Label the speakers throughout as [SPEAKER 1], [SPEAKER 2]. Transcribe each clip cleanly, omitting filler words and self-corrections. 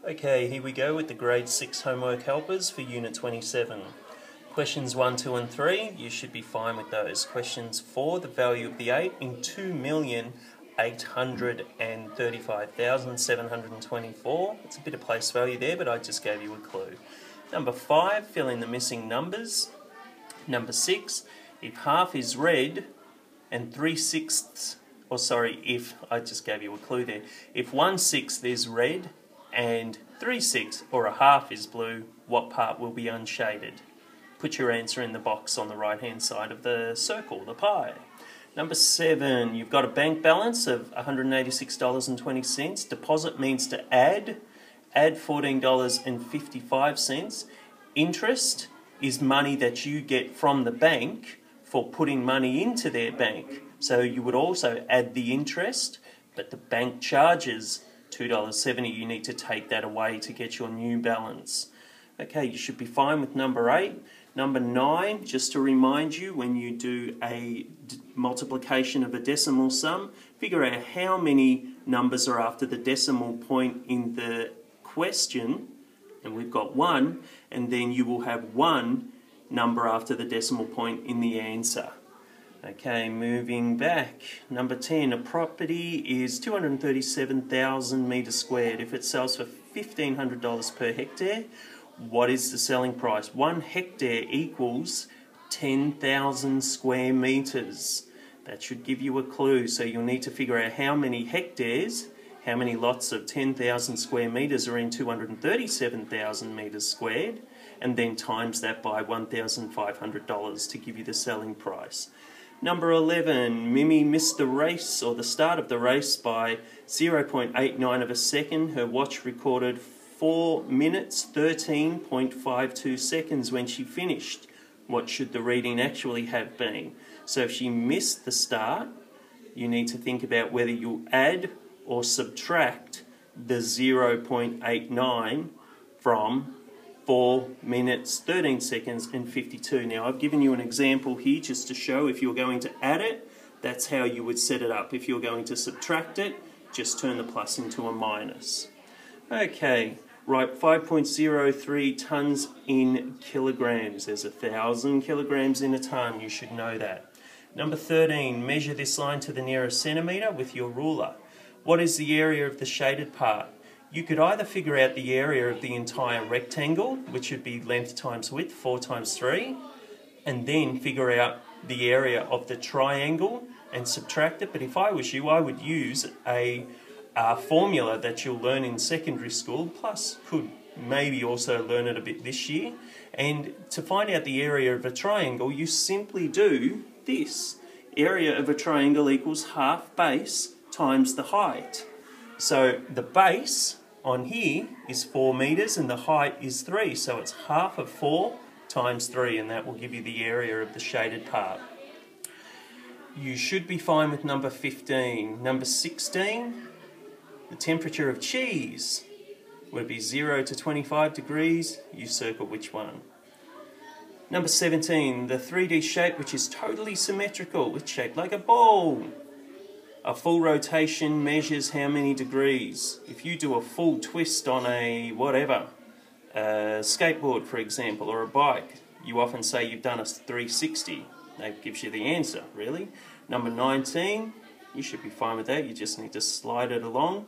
[SPEAKER 1] Okay, here we go with the grade 6 homework helpers for unit 27. Questions 1, 2 and 3, you should be fine with those. Questions 4, the value of the 8 in 2,835,724. It's a bit of place value there, but I just gave you a clue. Number 5, fill in the missing numbers. Number 6, if half is red and 3/6, I just gave you a clue there. If 1/6 is red and 3/6 or a half is blue, what part will be unshaded? Put your answer in the box on the right hand side of the circle, the pie. Number 7, you've got a bank balance of $186.20. Deposit means to add $14.55. Interest is money that you get from the bank for putting money into their bank. So you would also add the interest, but the bank charges $2.70. You need to take that away to get your new balance. Okay, you should be fine with number 8. Number 9, just to remind you, when you do a multiplication of a decimal sum, figure out how many numbers are after the decimal point in the question, and we've got 1, and then you will have 1 number after the decimal point in the answer. Okay, moving back. Number 10, a property is 237,000 metres squared. If it sells for $1,500 per hectare, what is the selling price? 1 hectare equals 10,000 square metres. That should give you a clue. So you'll need to figure out how many hectares, how many lots of 10,000 square metres are in 237,000 metres squared, and then times that by $1,500 to give you the selling price. Number 11, Mimi missed the race, or the start of the race, by 0.89 of a second. Her watch recorded 4 minutes 13.52 seconds when she finished. What should the reading actually have been? So if she missed the start, you need to think about whether you add or subtract the 0.89 from 4 minutes, 13 seconds and 52. Now I've given you an example here just to show if you're going to add it, that's how you would set it up. If you're going to subtract it, just turn the plus into a minus. Okay, right, 5.03 tonnes in kilograms. There's 1,000 kilograms in a tonne, you should know that. Number 13, measure this line to the nearest centimetre with your ruler. What is the area of the shaded part? You could either figure out the area of the entire rectangle, which would be length times width, 4 times 3, and then figure out the area of the triangle and subtract it. But if I was you, I would use a formula that you'll learn in secondary school, plus could maybe also learn it a bit this year. And to find out the area of a triangle, you simply do this. Area of a triangle equals half base times the height. So the base on here is 4 metres and the height is 3, so it's half of 4 times 3, and that will give you the area of the shaded part. You should be fine with number 15. Number 16, the temperature of cheese. Would it be 0 to 25 degrees? You circle which one. Number 17, the 3D shape which is totally symmetrical. It's shaped like a ball. A full rotation measures how many degrees? If you do a full twist on a skateboard for example, or a bike, you often say you've done a 360. That gives you the answer, really. Number 19, you should be fine with that, you just need to slide it along.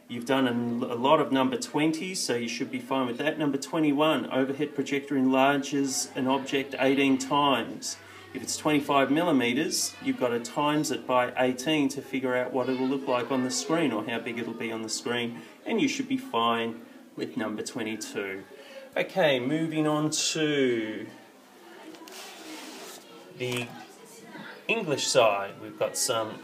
[SPEAKER 1] You've done a lot of number 20, so you should be fine with that. Number 21, overhead projector enlarges an object 18 times. If it's 25 millimetres, you've got to times it by 18 to figure out what it will look like on the screen, or how big it'll be on the screen, and you should be fine with number 22. Okay, moving on to the English side. We've got some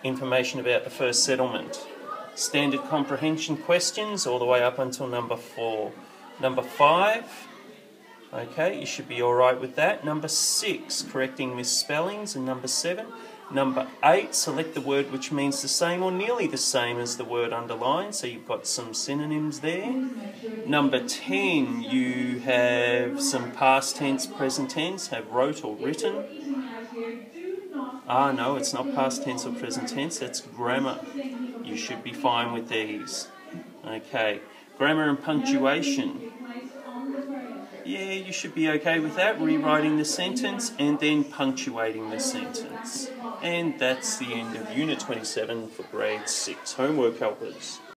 [SPEAKER 1] information about the first settlement. Standard comprehension questions all the way up until number 4. Number 5. Okay, you should be alright with that. Number 6, correcting misspellings. And number 7. Number 8, select the word which means the same or nearly the same as the word underlined. So you've got some synonyms there. Number 10, you have some past tense, present tense, have wrote or written. No, it's not past tense or present tense, that's grammar. You should be fine with these. Okay. Grammar and punctuation. Yeah, you should be okay with that, rewriting the sentence and then punctuating the sentence. And that's the end of Unit 27 for Grade 6 Homework Helpers.